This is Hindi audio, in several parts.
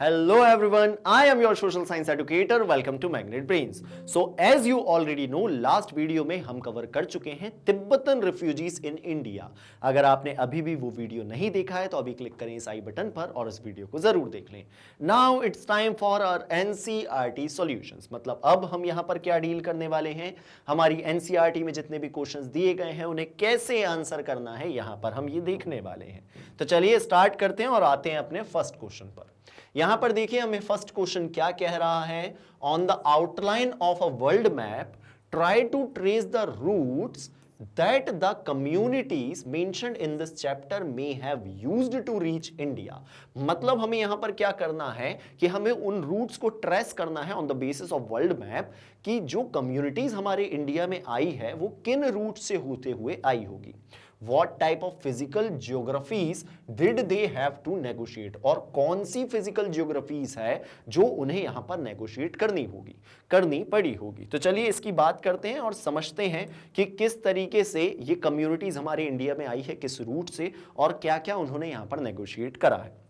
Hello everyone, I am your social science educator. Welcome to Magnet Brains. So as you already know, last video में हम कवर कर चुके हैं तिब्बतन रिफ्यूजीज इन इंडिया। अगर आपने अभी भी वो वीडियो नहीं देखा है तो अभी क्लिक करें इस आई बटन पर और इस वीडियो को जरूर देख लें। Now it's time for our NCERT solutions. मतलब अब हम यहाँ पर क्या डील करने वाले हैं, हमारी एनसीईआरटी में जितने भी क्वेश्चंस दिए गए हैं उन्हें कैसे आंसर करना है, यहाँ पर हम ये देखने वाले हैं। तो चलिए स्टार्ट करते हैं और आते हैं अपने फर्स्ट क्वेश्चन पर। यहां पर देखिए हमें फर्स्ट क्वेश्चन क्या कह रहा है, on the outline of a world map try to trace the routes that the communities mentioned in this chapter may have used to reach India। मतलब हमें यहां पर क्या करना है कि हमें उन रूट्स को ट्रेस करना है on the basis of world map कि जो कम्युनिटीज हमारे इंडिया में आई है वो किन रूट से होते हुए आई होगी। What type of physical geographies did they have to negotiate? और कौन सी फिजिकल जियोग्राफीज है जो उन्हें यहां पर नेगोशिएट करनी पड़ी होगी। तो चलिए इसकी बात करते हैं और समझते हैं कि किस तरीके से ये कम्युनिटीज हमारे इंडिया में आई है, किस रूट से, और क्या क्या उन्होंने यहां पर नेगोशिएट करा है।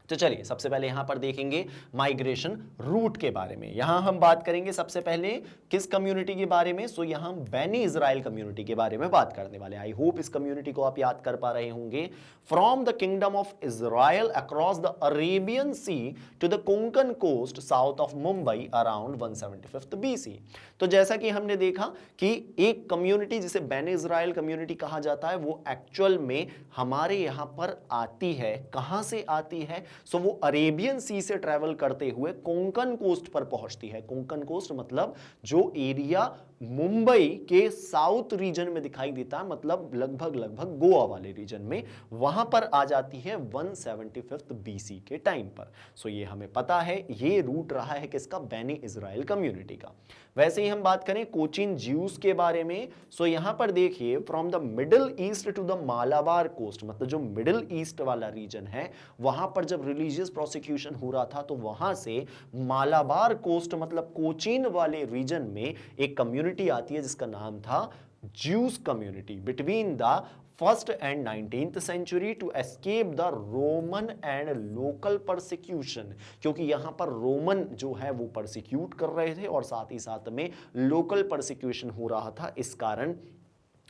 तो चलिए सबसे पहले यहां पर देखेंगे माइग्रेशन रूट के बारे में। यहां हम बात करेंगे सबसे पहले किस कम्युनिटी के बारे में, सो यहां बैनी इजराइल कम्युनिटी के बारे में बात करने वाले। आई होप इस कम्युनिटी को आप याद कर पा रहे होंगे। From the kingdom of Israel across the Arabian sea to the Konkan coast south of Mumbai around 175 BC. तो जैसा कि हमने देखा कि एक कम्युनिटी जिसे बैनी इजराइल कम्युनिटी कहा जाता है वो एक्चुअल में हमारे यहां पर आती है। कहां से आती है? सो वो अरेबियन सी से ट्रेवल करते हुए कोंकण कोस्ट पर पहुंचती है। कोंकण कोस्ट मतलब जो एरिया मुंबई के साउथ रीजन में दिखाई देता है, मतलब लगभग गोवा वाले रीजन में, वहां पर आ जाती है 175 बीसी के टाइम पर। सो ये हमें पता है, ये रूट रहा है किसका, बैनी इजराइल कम्युनिटी का। वैसे ही हम बात करें कोचिन ज्यूस के बारे में, सो यहां पर देखिए from the Middle East to the Malabar coast, मतलब जो मिडिल ईस्ट वाला रीजन है वहां पर जब रिलीजियस प्रोसिक्यूशन हो रहा था तो वहां से मालाबार कोस्ट मतलब कोचीन वाले रीजन में एक कम्युनिटी आती है जिसका नाम था Jews community between the first and 19th century to escape the Roman and local persecution. क्योंकि यहां पर रोमन जो है वो परसिक्यूट कर रहे थे और साथ ही साथ में लोकल परसिक्यूशन हो रहा था, इस कारण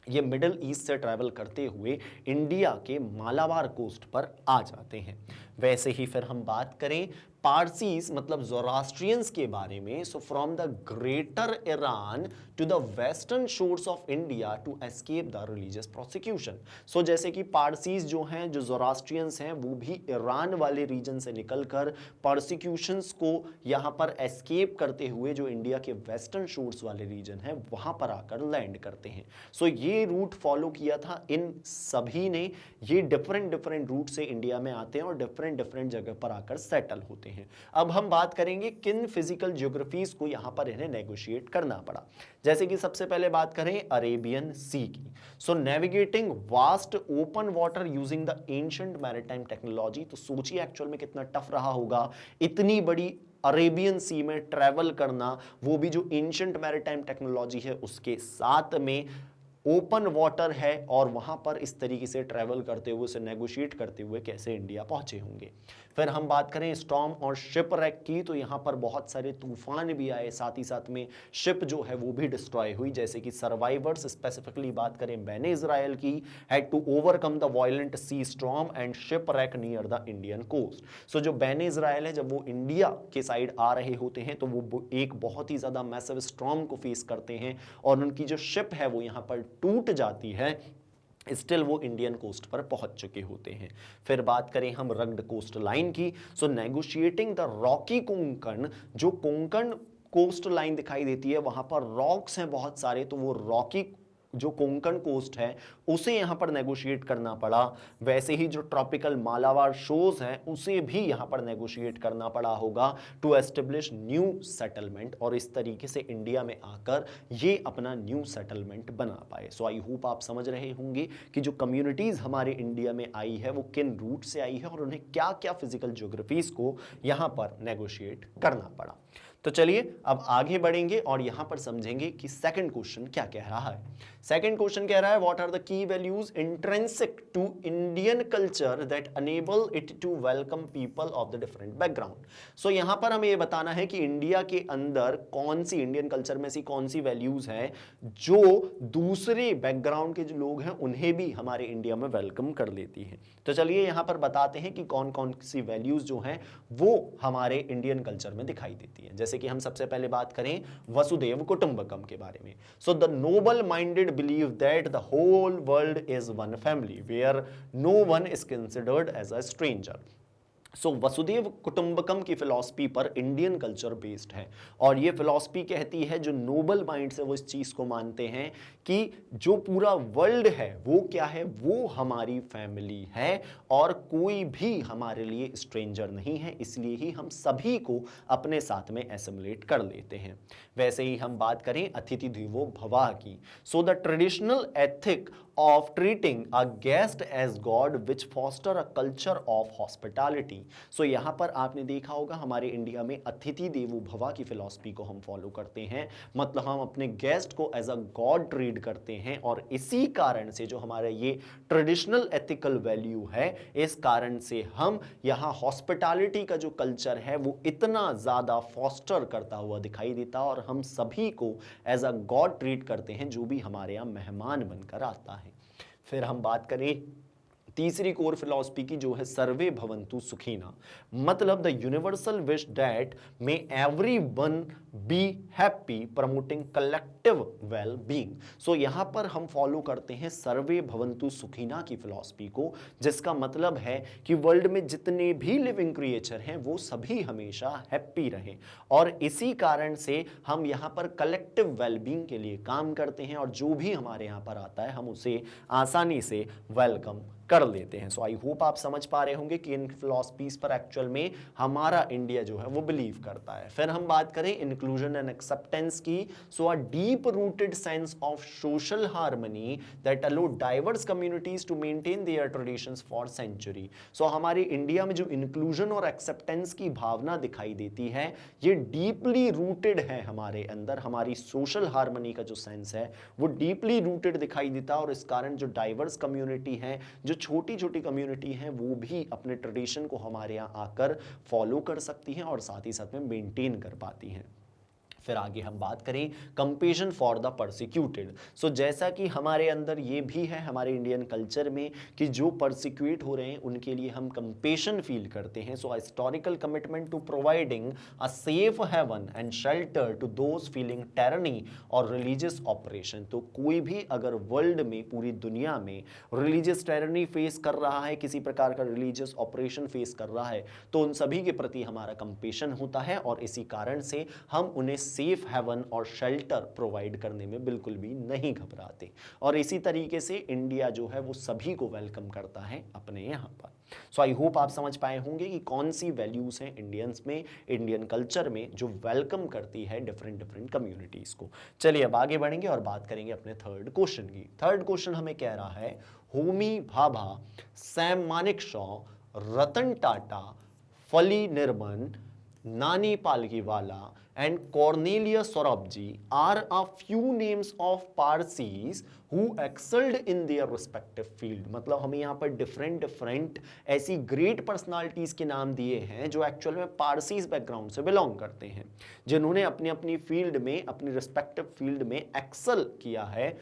ये मिडिल ईस्ट से ट्रैवल करते हुए इंडिया के मालाबार कोस्ट पर आ जाते हैं। वैसे ही फिर हम बात करें पारसीज मतलब ज़ोरास्ट्रियंस के बारे में, so from the greater Iran to the western shores of India to escape the religious persecution. So जैसे कि पारसीज जो हैं, जो ज़ोरास्ट्रियंस हैं, वो भी ईरान वाले रीजन से निकलकर परसिक्यूशंस को यहाँ पर एस्केप करते हुए जो इंडिया के वेस्टर्न शोर्स वाले रीजन है वहाँ पर आकर लैंड करते हैं। सो ये रूट फॉलो किया था इन सभी ने। ये डिफरेंट रूट से इंडिया में आते हैं और डिफरेंट जगह पर आकर सेटल होते हैं। अब हम बात करेंगे किन फिजिकल ज्योग्राफीज को यहां पर इन्हें नेगोशिएट करना पड़ा। जैसे कि सबसे पहले बात करें अरेबियन सी की, so navigating vast open water using the ancient maritime technology. तो सोचिए एक्चुअल में कितना टफ रहा होगा इतनी बड़ी अरेबियन सी में ट्रेवल करना, वो भी जो एंशिएंट मैरीटाइम टेक्नोलॉजी है उसके साथ में ओपन वाटर है, और वहां पर इस तरीके से ट्रैवल करते हुए, उसे नेगोशिएट करते हुए कैसे इंडिया पहुंचे होंगे। फिर हम बात करें स्टॉर्म और शिप रैक की, तो यहां पर बहुत सारे तूफान भी आए, साथ ही साथ में शिप जो है वो भी डिस्ट्रॉय हुई। जैसे कि सर्वाइवर्स स्पेसिफिकली बात करें बैनी इजराइल की, had to overcome the violent sea storm and shipwreck near the Indian coast. So जो बैनी इजराइल है जब वो इंडिया के साइड आ रहे होते हैं तो वो एक बहुत ही ज्यादा मैसिव स्टॉर्म को फेस करते हैं और उनकी जो शिप है वो यहां पर टूट जाती है, स्टिल वो इंडियन कोस्ट पर पहुंच चुके होते हैं। फिर बात करें हम रग्ड कोस्ट लाइन की, सो नेगोशिएटिंग द रॉकी कोंकण, जो कोंकण कोस्ट लाइन दिखाई देती है वहां पर रॉक्स हैं बहुत सारे, तो वो रॉकी जो कोंकण कोस्ट है उसे यहां पर नेगोशिएट करना पड़ा। वैसे ही जो ट्रॉपिकल मालाबार शोज हैं उसे भी यहां पर नेगोशिएट करना पड़ा होगा टू एस्टेब्लिश न्यू सेटलमेंट, और इस तरीके से इंडिया में आकर ये अपना न्यू सेटलमेंट बना पाए। सो आई होप आप समझ रहे होंगे कि जो कम्युनिटीज हमारे इंडिया में आई है वो किन रूट से आई है और उन्हें क्या क्या फिजिकल ज्योग्राफीज को यहां पर नेगोशिएट करना पड़ा। तो चलिए अब आगे बढ़ेंगे और यहां पर समझेंगे कि सेकंड क्वेश्चन क्या कह रहा है। सेकंड क्वेश्चन कह रहा है what are the key values intrinsic to Indian culture that enable it to welcome people of the different background. So यहां पर हमें यह बताना है कि इंडिया के अंदर कौन सी, इंडियन कल्चर में सी कौन सी वैल्यूज हैं जो दूसरे बैकग्राउंड के जो लोग हैं उन्हें भी हमारे इंडिया में वेलकम कर लेती हैं। तो चलिए यहां पर बताते हैं कि कौन कौन सी वैल्यूज जो हैं वो हमारे इंडियन कल्चर में दिखाई देती है। जैसे कि हम सबसे पहले बात करें वसुदेव कुटुंबकम के बारे में। So the noble minded believe that the whole world is one family where no one is considered as a stranger. So Vasudhaiva Kutumbakam की फिलॉसफी पर इंडियन कल्चर बेस्ड है और ये फिलॉसफी कहती है जो नोबल माइंड से वो इस चीज को मानते हैं कि जो पूरा वर्ल्ड है वो क्या है, वो हमारी फैमिली है और कोई भी हमारे लिए स्ट्रेंजर नहीं है, इसलिए ही हम सभी को अपने साथ में एसिमुलेट कर लेते हैं। वैसे ही हम बात करें अतिथि देवो भवः की। So the traditional ethic of treating a guest as God which foster a culture of hospitality। So यहां पर आपने देखा होगा हमारे इंडिया में अतिथि देवो भव की फिलॉसफी को हम फॉलो करते हैं, मतलब हम अपने गेस्ट को एज अ गॉड ट्रीट करते हैं और इसी कारण से जो हमारा ये ट्रेडिशनल एथिकल वैल्यू है, इस कारण से हम यहाँ हॉस्पिटैलिटी का जो कल्चर है वो इतना ज़्यादा फॉस्टर करता हुआ दिखाई देता है और हम सभी को एज अ गॉड ट्रीट करते हैं जो भी हमारे यहाँ मेहमान बनकर आता है। फिर हम बात करें तीसरी कोर फिलॉसफी की जो है सर्वे भवन्तु सुखिना, मतलब the universal wish that may everyone be happy promoting collective well being. So यहां पर हम फॉलो करते हैं सर्वे भवन्तु सुखिना की फिलॉसफी को, जिसका मतलब है कि वर्ल्ड में जितने भी लिविंग क्रिएचर हैं वो सभी हमेशा हैप्पी रहें और इसी कारण से हम यहां पर कलेक्टिव वेल बीइंग के लिए काम करते हैं और जो भी हमारे यहां पर आता है हम उसे आसानी से वेलकम कर लेते हैं। सो आई होप आप समझ पा रहे होंगे कि इन फिलॉसफीज पर एक्चुअल में हमारा इंडिया जो है वो बिलीव करता है। फिर हम बात करें इंक्लूजन एंड एक्सेप्टेंस की। So a deep rooted sense of social harmony that allow diverse communities to maintain their traditions for century. So हमारे इंडिया में जो इंक्लूजन और एक्सेप्टेंस की भावना दिखाई देती है ये डीपली रूटेड है हमारे अंदर, हमारी सोशल हार्मनी का जो सेंस है वो डीपली रूटेड दिखाई देता है और इस कारण जो डाइवर्स कम्युनिटी है, जो छोटी छोटी कम्युनिटी हैं वो भी अपने ट्रेडिशन को हमारे यहाँ आकर फॉलो कर सकती हैं और साथ ही साथ में मेंटेन कर पाती हैं। फिर आगे हम बात करें कंपेशन फॉर द परसिक्यूटेड। सो जैसा कि हमारे अंदर ये भी है हमारे इंडियन कल्चर में कि जो परसिक्यूट हो रहे हैं उनके लिए हम कंपेशन फील करते हैं। So historical commitment to providing a safe haven and shelter to those fleeing tyranny or religious operation. तो कोई भी अगर वर्ल्ड में, पूरी दुनिया में रिलीजियस टेरनी फेस कर रहा है, किसी प्रकार का रिलीजियस ऑपरेशन फेस कर रहा है, तो उन सभी के प्रति हमारा कंपेशन होता है और इसी कारण से हम उन्हें सेफ हेवन और शेल्टर प्रोवाइड करने में बिल्कुल भी नहीं घबराते और इसी तरीके से इंडिया जो है वो सभी को वेलकम करता है अपने यहाँ पर। सो आई होप आप समझ पाए होंगे कि कौन सी वैल्यूज हैं इंडियंस में, इंडियन कल्चर में जो वेलकम करती है डिफरेंट डिफरेंट कम्युनिटीज को। चलिए अब आगे बढ़ेंगे और बात करेंगे अपने थर्ड क्वेश्चन की। थर्ड क्वेश्चन हमें कह रहा है होमी भाभा, सैम मानेकशॉ, रतन टाटा, फली निर्मन, नानी Palkhivala and Cornelius Sorabji are a few names of Parsis who excelled in their respective field। मतलब हमें यहाँ पर डिफरेंट ऐसी ग्रेट पर्सनालिटीज के नाम दिए हैं जो एक्चुअल में पारसीज बैकग्राउंड से बिलोंग करते हैं, जिन्होंने अपनी अपनी फील्ड में, अपनी रिस्पेक्टिव फील्ड में एक्सल किया है।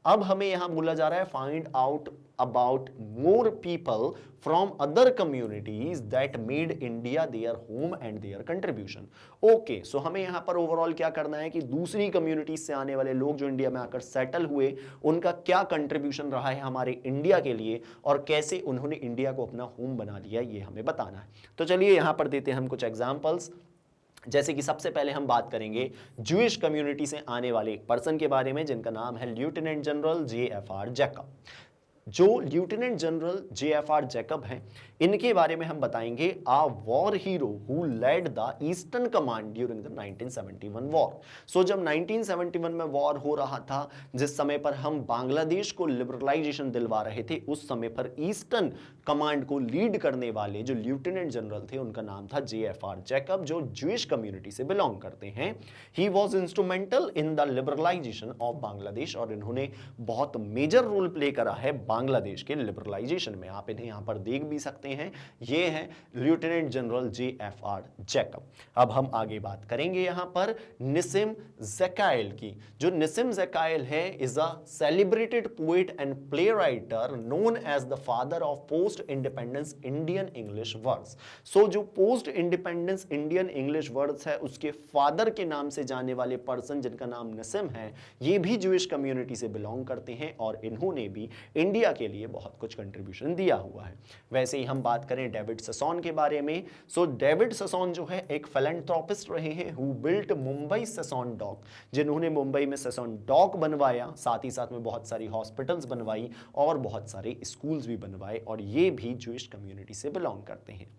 अब हमें यहां बोला जा रहा है find out about more people from other communities that made India their home and their contribution. Okay, so हमें यहां पर ओवरऑल क्या करना है कि दूसरी कम्युनिटीज से आने वाले लोग जो इंडिया में आकर सेटल हुए उनका क्या कंट्रीब्यूशन रहा है हमारे इंडिया के लिए और कैसे उन्होंने इंडिया को अपना होम बना लिया, ये हमें बताना है। तो चलिए यहां पर देते हैं हम कुछ एग्जाम्पल्स। जैसे कि सबसे पहले हम बात करेंगे ज्यूइश कम्युनिटी से आने वाले एक पर्सन के बारे में जिनका नाम है लेफ्टिनेंट जनरल JFR जैकब। जो लेफ्टिनेंट जनरल JFR जैकब हैं, इनके बारे में हम बताएंगे a war hero who led the eastern command during the 1971 war. So जब 1971 में वॉर हो रहा था, जिस समय पर हम बांग्लादेश को लिबरलाइजेशन दिलवा रहे थे, उस समय पर ईस्टर्न कमांड को लीड करने वाले जो लेफ्टिनेंट जनरल थे उनका नाम था JFR जैकब, जो ज्यूइश कम्युनिटी से बिलोंग करते हैं। He was instrumental in the liberalization of Bangladesh, और इन्होंने बहुत मेजर रोल प्ले करा है बांग्लादेश के लिबरलाइजेशन में। आप इन्हें यहां पर देख भी सकते हैं, ये है लेफ्टिनेंट जनरल JFR जैकब। अब हम आगे बात करेंगे यहां पर निसिम ज़कायल की। जो निसिम ज़कायल है is a celebrated poet and play writer known as the father of post independence Indian English words. So जो post independence Indian English words है उसके फादर के नाम से जाने वाले पर्सन जिनका नाम नसीम है, ये भी ज्यूइश कम्युनिटी से बिलोंग करते हैं और इन्होंने भी इंडिया के लिए बहुत कुछ कंट्रीब्यूशन दिया हुआ है। वैसे ही हम बात करें डेविड ससॉन के बारे में, सो डेविड ससॉन जो है एक फिलैंथ्रोपिस्ट रहे हैं हु बिल्ट मुंबई ससॉन डॉक, जिन्होंने मुंबई में ससॉन डॉक बनवाया, साथ ही साथ में बहुत सारी हॉस्पिटल्स बनवाई और बहुत सारे स्कूल्स भी बनवाए, और ये भी ज्यूइश कम्युनिटी से बिलोंग करते हैं।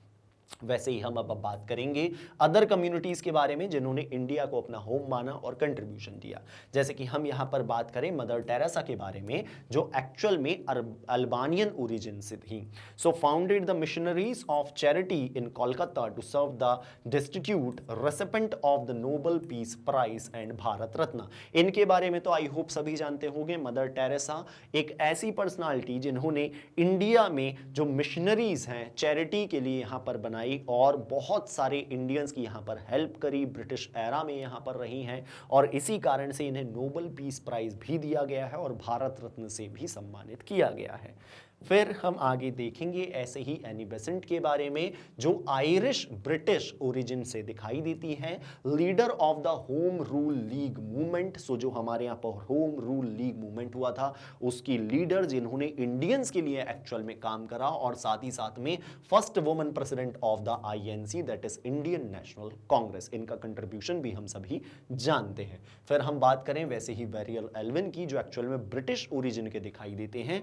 वैसे ही हम अब बात करेंगे अदर कम्युनिटीज के बारे में जिन्होंने इंडिया को अपना होम माना और कंट्रीब्यूशन दिया। जैसे कि हम यहां पर बात करें मदर टेरेसा के बारे में, जो एक्चुअल में अल्बानियन ओरिजिन से थी। So founded the missionaries of charity in Kolkata to serve the destitute recipient of the Nobel peace prize and Bharat Ratna. इनके बारे में तो आई होप सभी जानते होंगे। मदर टेरेसा एक ऐसी पर्सनालिटी जिन्होंने इंडिया में जो मिशनरीज हैं चैरिटी के लिए यहां पर बनाई और बहुत सारे इंडियंस की यहां पर हेल्प करी, ब्रिटिश एरा में यहां पर रही हैं, और इसी कारण से इन्हें नोबल पीस प्राइज भी दिया गया है और भारत रत्न से भी सम्मानित किया गया है। फिर हम आगे देखेंगे ऐसे ही एनी बेसेंट के बारे में, जो आयरिश ब्रिटिश ओरिजिन से दिखाई देती है, leader of the home rule league movement. So जो हमारे यहाँ पर होम रूल लीग मूवमेंट हुआ था उसकी लीडर, जिन्होंने इंडियंस के लिए एक्चुअल में काम करा, और साथ ही साथ में first woman president of the INC that is Indian national Congress. इनका कंट्रीब्यूशन भी हम सभी जानते हैं। फिर हम बात करें वैसे ही वेरियल एल्विन की, जो एक्चुअल में ब्रिटिश ओरिजिन के दिखाई देते हैं,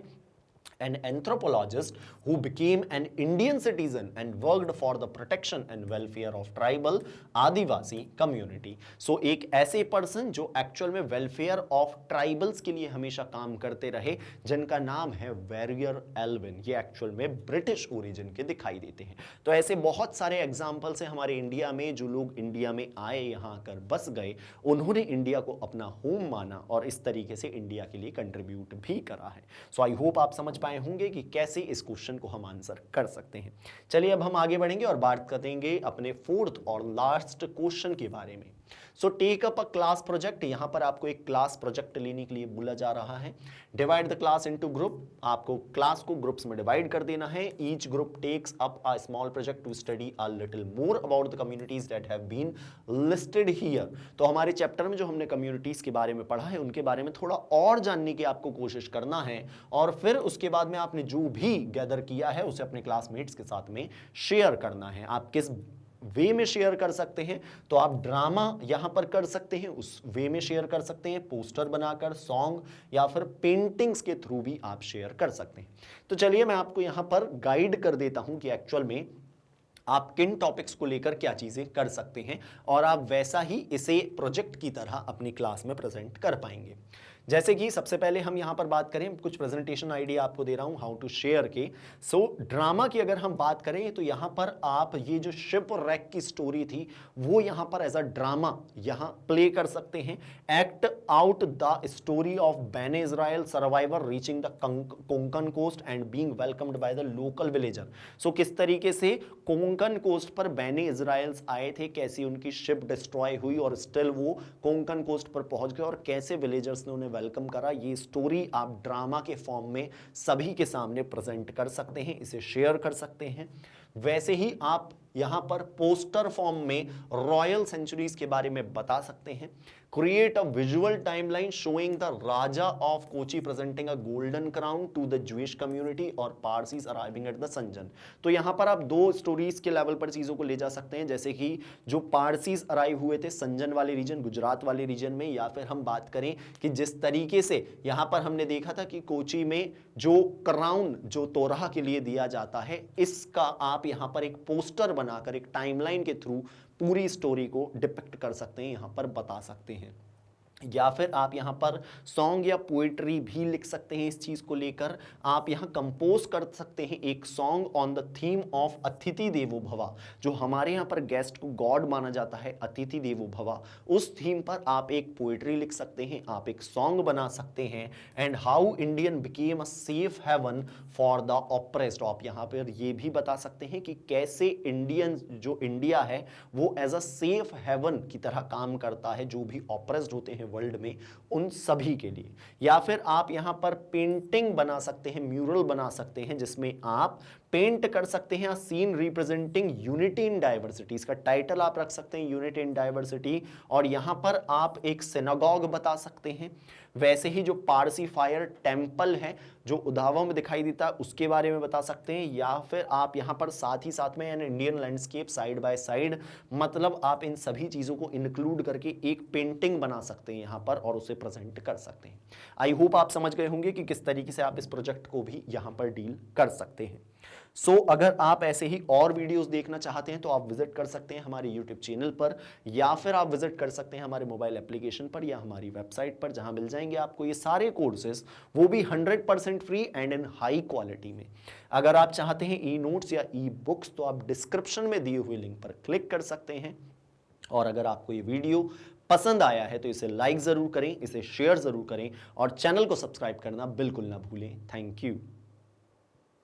an anthropologist who became an Indian citizen and worked for the protection and welfare of tribal Adivasi community। So एक ऐसे पर्सन जो एक्चुअल में वेलफेयर ऑफ ट्राइबल्स के लिए हमेशा काम करते रहे, जिनका नाम है वेरियर एल्विन। ये एक्चुअल में ब्रिटिश ओरिजिन के दिखाई देते हैं। तो ऐसे बहुत सारे एग्जाम्पल्स हैं हमारे इंडिया में, जो लोग इंडिया में आए, यहाँ आकर बस गए, उन्होंने इंडिया को अपना होम माना और इस तरीके से इंडिया के लिए कंट्रीब्यूट भी करा है। सो आई होप आप समझ पाए होंगे कि कैसे इस क्वेश्चन को हम आंसर कर सकते हैं। चलिए अब हम आगे बढ़ेंगे और बात करेंगे अपने फोर्थ और लास्ट क्वेश्चन के बारे में। So take up a class project. यहां पर आपको एक क्लास प्रोजेक्ट लेने के लिए बोला जा रहा है। Divide the class into group. आपको क्लास को ग्रुप्स में डिवाइड कर देना है। Each group takes up a small project to study a little more about the communities that have been listed here. तो हमारे चैप्टर में जो हमने कम्युनिटीज के बारे में पढ़ा है उनके बारे में थोड़ा और जानने की आपको कोशिश करना है, और फिर उसके बाद में आपने जो भी गैदर किया है उसे अपने क्लासमेट्स के साथ में शेयर करना है। आप किस वे में शेयर कर सकते हैं, तो आप ड्रामा यहां पर कर सकते हैं, उस वे में शेयर कर सकते हैं, पोस्टर बनाकर, सॉन्ग, या फिर पेंटिंग्स के थ्रू भी आप शेयर कर सकते हैं। तो चलिए मैं आपको यहां पर गाइड कर देता हूं कि एक्चुअल में आप किन टॉपिक्स को लेकर क्या चीजें कर सकते हैं, और आप वैसा ही इसे प्रोजेक्ट की तरह अपनी क्लास में प्रेजेंट कर पाएंगे। जैसे कि सबसे पहले हम यहां पर बात करें, कुछ प्रेजेंटेशन आइडिया आपको दे रहा हूं हाउ टू शेयर के। सो ड्रामा की अगर हम बात करें तो यहां पर आप ये जो शिप रैक की स्टोरी थी वो यहां पर एज अ ड्रामा यहां प्ले कर सकते हैं। Act out the story of Bene Israel survivor reaching the Konkan coast and being welcomed by the local villager. So किस तरीके से कोंकण कोस्ट पर बैने इजराइल्स आए थे, कैसी उनकी शिप डिस्ट्रॉय हुई और स्टिल वो कोंकण कोस्ट पर पहुंच गए और कैसे विलेजर्स ने उन्हें वेलकम करा। ये स्टोरी आप ड्रामा के फॉर्म में सभी के सामने प्रेजेंट कर सकते हैं, इसे शेयर कर सकते हैं। वैसे ही आप यहां पर पोस्टर फॉर्म में रॉयल सेंचुरीज के बारे में बता सकते हैं। Create a visual timeline showing the raja of Kochi presenting a golden crown to the Jewish community और Parsis arriving at the Sanjan. तो यहां पर आप दो स्टोरीज के लेवल पर चीजों को ले जा सकते हैं, जैसे कि जो पारसीज अराइव हुए थे संजन वाले रीजन, गुजरात वाले रीजन में, या फिर हम बात करें कि जिस तरीके से यहां पर हमने देखा था कि कोची में जो क्राउन जो तोरहा के लिए दिया जाता है, इसका आप यहां पर एक पोस्टर बनाकर एक टाइमलाइन के थ्रू पूरी स्टोरी को डिपिक्ट कर सकते हैं, यहां पर बता सकते हैं। या फिर आप यहां पर सॉन्ग या पोएट्री भी लिख सकते हैं इस चीज को लेकर। आप यहां कंपोज कर सकते हैं एक song on the theme of अतिथि देवो भवा, जो हमारे यहां पर गेस्ट को गॉड माना जाता है, अतिथि देवो भवा, उस थीम पर आप एक पोएट्री लिख सकते हैं, आप एक सॉन्ग बना सकते हैं। And how Indian became a safe haven for the oppressed, आप यहां पर ये भी बता सकते हैं कि कैसे इंडियन जो इंडिया है वो एज अ सेफ हेवन की तरह काम करता है जो भी ऑप्रेस्ड होते हैं वर्ल्ड में, उन सभी के लिए। या फिर आप यहां पर पेंटिंग बना सकते हैं, म्यूरल बना सकते हैं, जिसमें आप पेंट कर सकते हैं scene representing unity in diversity, इसका टाइटल आप रख सकते हैं यूनिटी इन डाइवर्सिटी। और यहां पर आप एक सिनागॉग बता सकते हैं। वैसे ही जो पारसी फायर टेम्पल है जो उधावा में दिखाई देता है उसके बारे में बता सकते हैं। या फिर आप यहां पर साथ ही साथ में an Indian landscape side by side, मतलब आप इन सभी चीजों को इंक्लूड करके एक पेंटिंग बना सकते हैं यहां पर और उसे प्रेजेंट कर सकते हैं। आई होप आप समझ गए होंगे कि किस तरीके से आप इस प्रोजेक्ट को भी यहां पर डील कर सकते हैं। अगर आप ऐसे ही और वीडियोस देखना चाहते हैं तो आप विजिट कर सकते हैं हमारे यूट्यूब चैनल पर, या फिर आप विजिट कर सकते हैं हमारे मोबाइल एप्लीकेशन पर या हमारी वेबसाइट पर, जहां मिल जाएंगे आपको ये सारे कोर्सेज, वो भी 100% free and in high quality में। अगर आप चाहते हैं ई नोट्स या ई बुक्स तो आप डिस्क्रिप्शन में दिए हुए लिंक पर क्लिक कर सकते हैं। और अगर आपको ये वीडियो पसंद आया है तो इसे लाइक जरूर करें, इसे शेयर जरूर करें और चैनल को सब्सक्राइब करना बिल्कुल ना भूलें। Thank you.